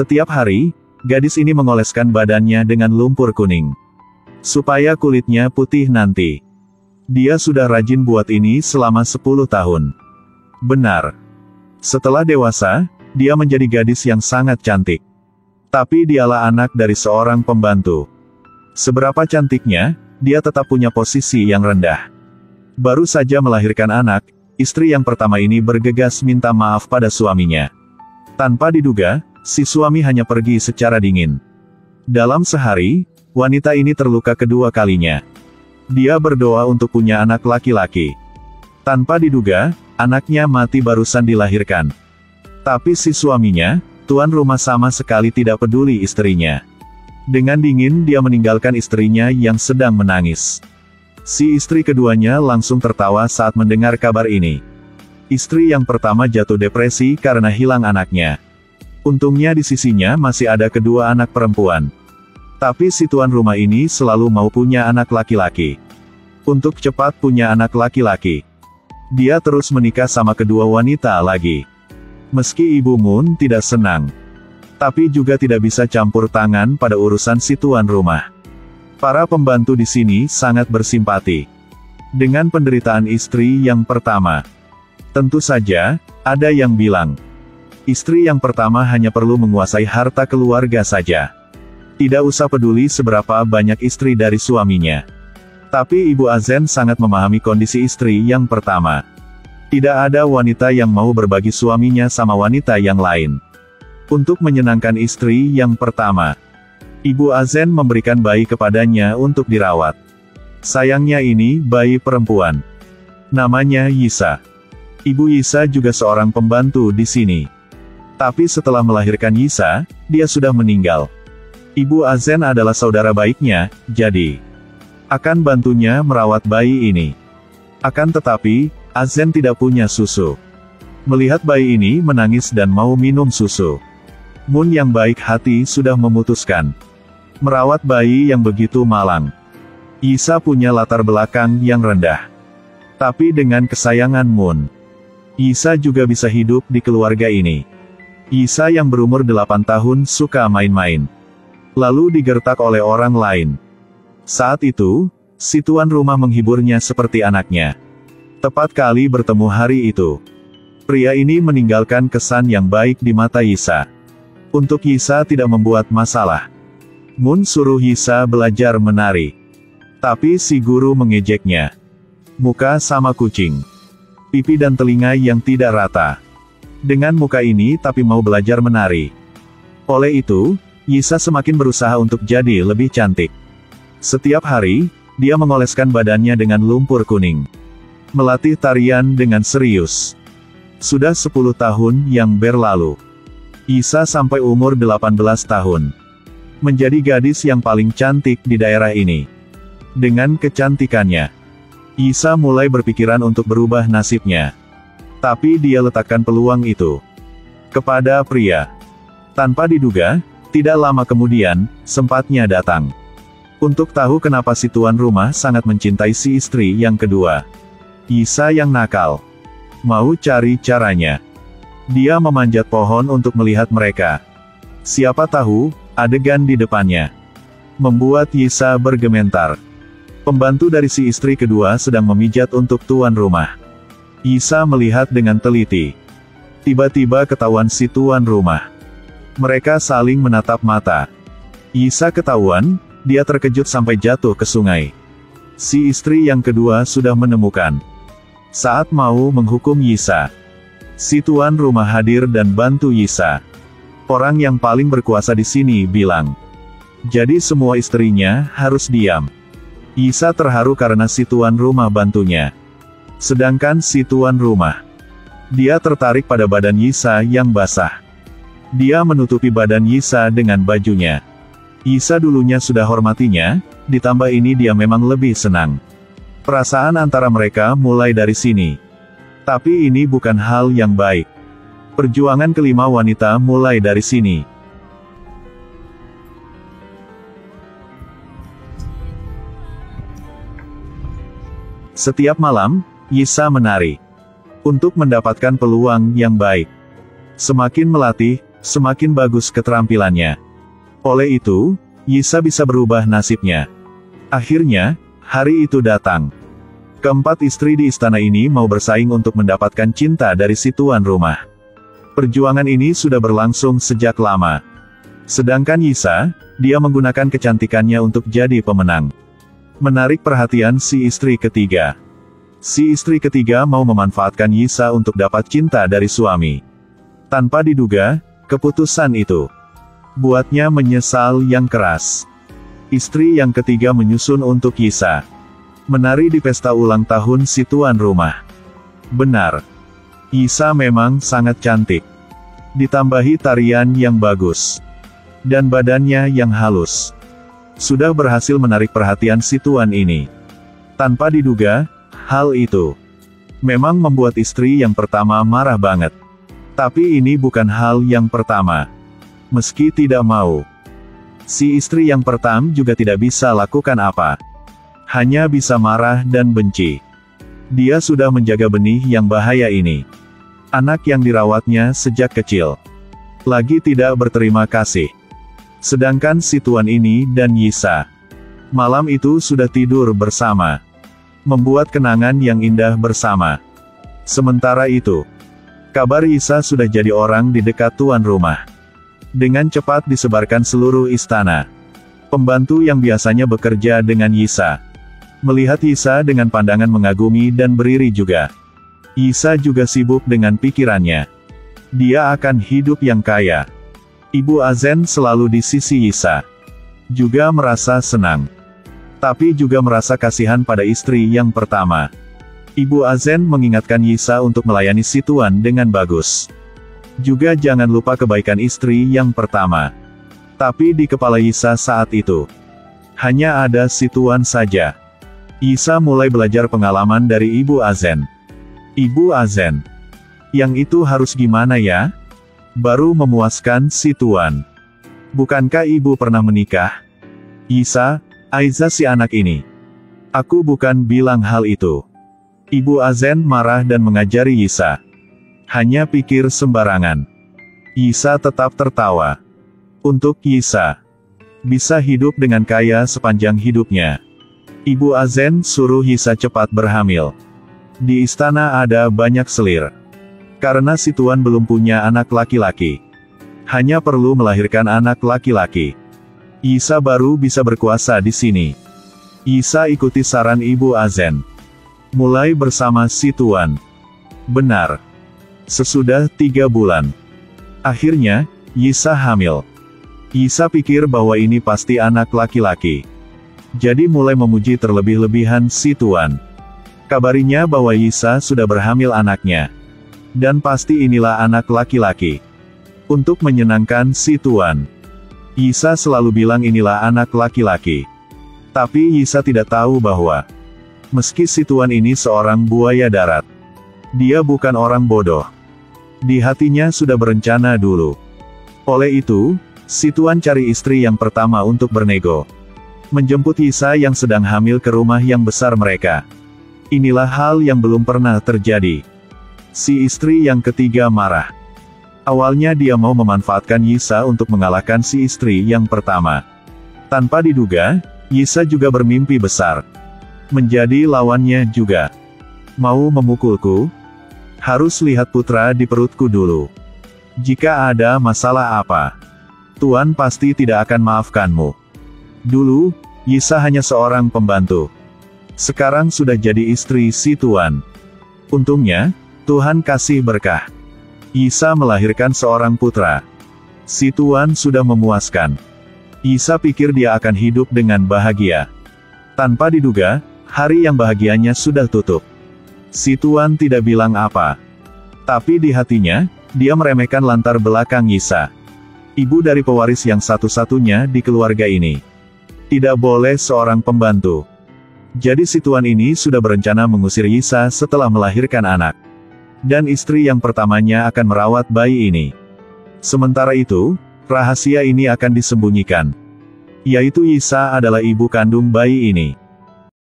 Setiap hari, gadis ini mengoleskan badannya dengan lumpur kuning. Supaya kulitnya putih nanti. Dia sudah rajin buat ini selama 10 tahun. Benar. Setelah dewasa, dia menjadi gadis yang sangat cantik. Tapi dialah anak dari seorang pembantu. Seberapa cantiknya, dia tetap punya posisi yang rendah. Baru saja melahirkan anak, istri yang pertama ini bergegas minta maaf pada suaminya. Tanpa diduga, si suami hanya pergi secara dingin. Dalam sehari, wanita ini terluka kedua kalinya. Dia berdoa untuk punya anak laki-laki. Tanpa diduga, anaknya mati barusan dilahirkan. Tapi si suaminya, tuan rumah sama sekali tidak peduli istrinya. Dengan dingin dia meninggalkan istrinya yang sedang menangis. Si istri keduanya langsung tertawa saat mendengar kabar ini. Istri yang pertama jatuh depresi karena hilang anaknya. Untungnya di sisinya masih ada kedua anak perempuan. Tapi si tuan rumah ini selalu mau punya anak laki-laki. Untuk cepat punya anak laki-laki, dia terus menikah sama kedua wanita lagi. Meski Ibu Moon tidak senang, tapi juga tidak bisa campur tangan pada urusan si tuan rumah. Para pembantu di sini sangat bersimpati dengan penderitaan istri yang pertama. Tentu saja, ada yang bilang, istri yang pertama hanya perlu menguasai harta keluarga saja. Tidak usah peduli seberapa banyak istri dari suaminya. Tapi Ibu Azen sangat memahami kondisi istri yang pertama. Tidak ada wanita yang mau berbagi suaminya sama wanita yang lain. Untuk menyenangkan istri yang pertama, Ibu Azen memberikan bayi kepadanya untuk dirawat. Sayangnya ini bayi perempuan. Namanya Yisa. Ibu Yisa juga seorang pembantu di sini. Tapi setelah melahirkan Yisa, dia sudah meninggal. Ibu Azen adalah saudara baiknya, jadi akan bantunya merawat bayi ini. Akan tetapi, Azen tidak punya susu. Melihat bayi ini menangis dan mau minum susu, Moon yang baik hati sudah memutuskan merawat bayi yang begitu malang. Yisa punya latar belakang yang rendah. Tapi dengan kesayangan Moon, Yisa juga bisa hidup di keluarga ini. Yisa yang berumur 8 tahun suka main-main, lalu digertak oleh orang lain. Saat itu, si tuan rumah menghiburnya seperti anaknya. Tepat kali bertemu hari itu, pria ini meninggalkan kesan yang baik di mata Yisa. Untuk Yisa tidak membuat masalah. Moon suruh Yisa belajar menari. Tapi si guru mengejeknya. Muka sama kucing. Pipi dan telinga yang tidak rata. Dengan muka ini tapi mau belajar menari. Oleh itu, Yisa semakin berusaha untuk jadi lebih cantik. Setiap hari, dia mengoleskan badannya dengan lumpur kuning. Melatih tarian dengan serius. Sudah 10 tahun yang berlalu. Yisa sampai umur 18 tahun. Menjadi gadis yang paling cantik di daerah ini. Dengan kecantikannya, Yisa mulai berpikiran untuk berubah nasibnya. Tapi dia letakkan peluang itu kepada pria. Tanpa diduga, tidak lama kemudian, sempatnya datang. Untuk tahu kenapa si tuan rumah sangat mencintai si istri yang kedua. Yisa yang nakal. Mau cari caranya. Dia memanjat pohon untuk melihat mereka. Siapa tahu, adegan di depannya membuat Yisa bergementar. Pembantu dari si istri kedua sedang memijat untuk tuan rumah. Yisa melihat dengan teliti. Tiba-tiba ketahuan si tuan rumah. Mereka saling menatap mata. Yisa ketahuan, dia terkejut sampai jatuh ke sungai. Si istri yang kedua sudah menemukan. Saat mau menghukum Yisa, si tuan rumah hadir dan bantu Yisa. Orang yang paling berkuasa di sini bilang, jadi semua istrinya harus diam. Yisa terharu karena si tuan rumah bantunya. Sedangkan si tuan rumah, dia tertarik pada badan Yisa yang basah. Dia menutupi badan Yisa dengan bajunya. Yisa dulunya sudah hormatinya, ditambah ini dia memang lebih senang. Perasaan antara mereka mulai dari sini. Tapi ini bukan hal yang baik. Perjuangan kelima wanita mulai dari sini. Setiap malam, Yisa menari. Untuk mendapatkan peluang yang baik. Semakin melatih, semakin bagus keterampilannya. Oleh itu, Yisa bisa berubah nasibnya. Akhirnya, hari itu datang. Keempat istri di istana ini mau bersaing untuk mendapatkan cinta dari si tuan rumah. Perjuangan ini sudah berlangsung sejak lama. Sedangkan Yisa, dia menggunakan kecantikannya untuk jadi pemenang. Menarik perhatian si istri ketiga. Si istri ketiga mau memanfaatkan Yisa untuk dapat cinta dari suami. Tanpa diduga, keputusan itu buatnya menyesal yang keras. Istri yang ketiga menyusun untuk Yisa menari di pesta ulang tahun si tuan rumah. Benar, Yisa memang sangat cantik. Ditambahi tarian yang bagus dan badannya yang halus, sudah berhasil menarik perhatian si tuan ini. Tanpa diduga, hal itu memang membuat istri yang pertama marah banget. Tapi ini bukan hal yang pertama. Meski tidak mau, si istri yang pertama juga tidak bisa lakukan apa. Hanya bisa marah dan benci. Dia sudah menjaga benih yang bahaya ini. Anak yang dirawatnya sejak kecil. Lagi tidak berterima kasih. Sedangkan si tuan ini dan Yisa, malam itu sudah tidur bersama. Membuat kenangan yang indah bersama. Sementara itu, kabar Yisa sudah jadi orang di dekat tuan rumah. Dengan cepat disebarkan seluruh istana. Pembantu yang biasanya bekerja dengan Yisa melihat Yisa dengan pandangan mengagumi dan beriri juga. Yisa juga sibuk dengan pikirannya. Dia akan hidup yang kaya. Ibu Azen selalu di sisi Yisa. Juga merasa senang. Tapi juga merasa kasihan pada istri yang pertama. Ibu Azen mengingatkan Yisa untuk melayani si tuan dengan bagus. Juga jangan lupa kebaikan istri yang pertama. Tapi di kepala Yisa saat itu, hanya ada si tuan saja. Yisa mulai belajar pengalaman dari Ibu Azen. Ibu Azen, yang itu harus gimana ya? Baru memuaskan si tuan. Bukankah ibu pernah menikah? Yisa, Aiza si anak ini. Aku bukan bilang hal itu. Ibu Azen marah dan mengajari Yisa. Hanya pikir sembarangan. Yisa tetap tertawa. Untuk Yisa bisa hidup dengan kaya sepanjang hidupnya, Ibu Azen suruh Yisa cepat berhamil. Di istana ada banyak selir. Karena si tuan belum punya anak laki-laki. Hanya perlu melahirkan anak laki-laki. Yisa baru bisa berkuasa di sini. Yisa ikuti saran Ibu Azen. Mulai bersama si tuan. Benar. Sesudah 3 bulan. Akhirnya, Yisa hamil. Yisa pikir bahwa ini pasti anak laki-laki. Jadi mulai memuji terlebih-lebihan si tuan. Kabarinya bahwa Yisa sudah berhamil anaknya. Dan pasti inilah anak laki-laki. Untuk menyenangkan si tuan, Yisa selalu bilang inilah anak laki-laki. Tapi Yisa tidak tahu bahwa meski si tuan ini seorang buaya darat, dia bukan orang bodoh. Di hatinya sudah berencana dulu. Oleh itu, si tuan cari istri yang pertama untuk bernego. Menjemput Yisa yang sedang hamil ke rumah yang besar mereka. Inilah hal yang belum pernah terjadi. Si istri yang ketiga marah. Awalnya dia mau memanfaatkan Yisa untuk mengalahkan si istri yang pertama. Tanpa diduga, Yisa juga bermimpi besar. Menjadi lawannya juga. Mau memukulku? Harus lihat putra di perutku dulu. Jika ada masalah apa, Tuan pasti tidak akan maafkanmu. Dulu, Yisa hanya seorang pembantu. Sekarang sudah jadi istri si Tuan. Untungnya, Tuhan kasih berkah. Yisa melahirkan seorang putra. Si Tuan sudah memuaskan. Yisa pikir dia akan hidup dengan bahagia. Tanpa diduga, hari yang bahagianya sudah tutup. Si Tuan tidak bilang apa. Tapi di hatinya, dia meremehkan latar belakang Yisa. Ibu dari pewaris yang satu-satunya di keluarga ini. Tidak boleh seorang pembantu. Jadi si Tuan ini sudah berencana mengusir Yisa setelah melahirkan anak. Dan istri yang pertamanya akan merawat bayi ini. Sementara itu, rahasia ini akan disembunyikan. Yaitu Yisa adalah ibu kandung bayi ini.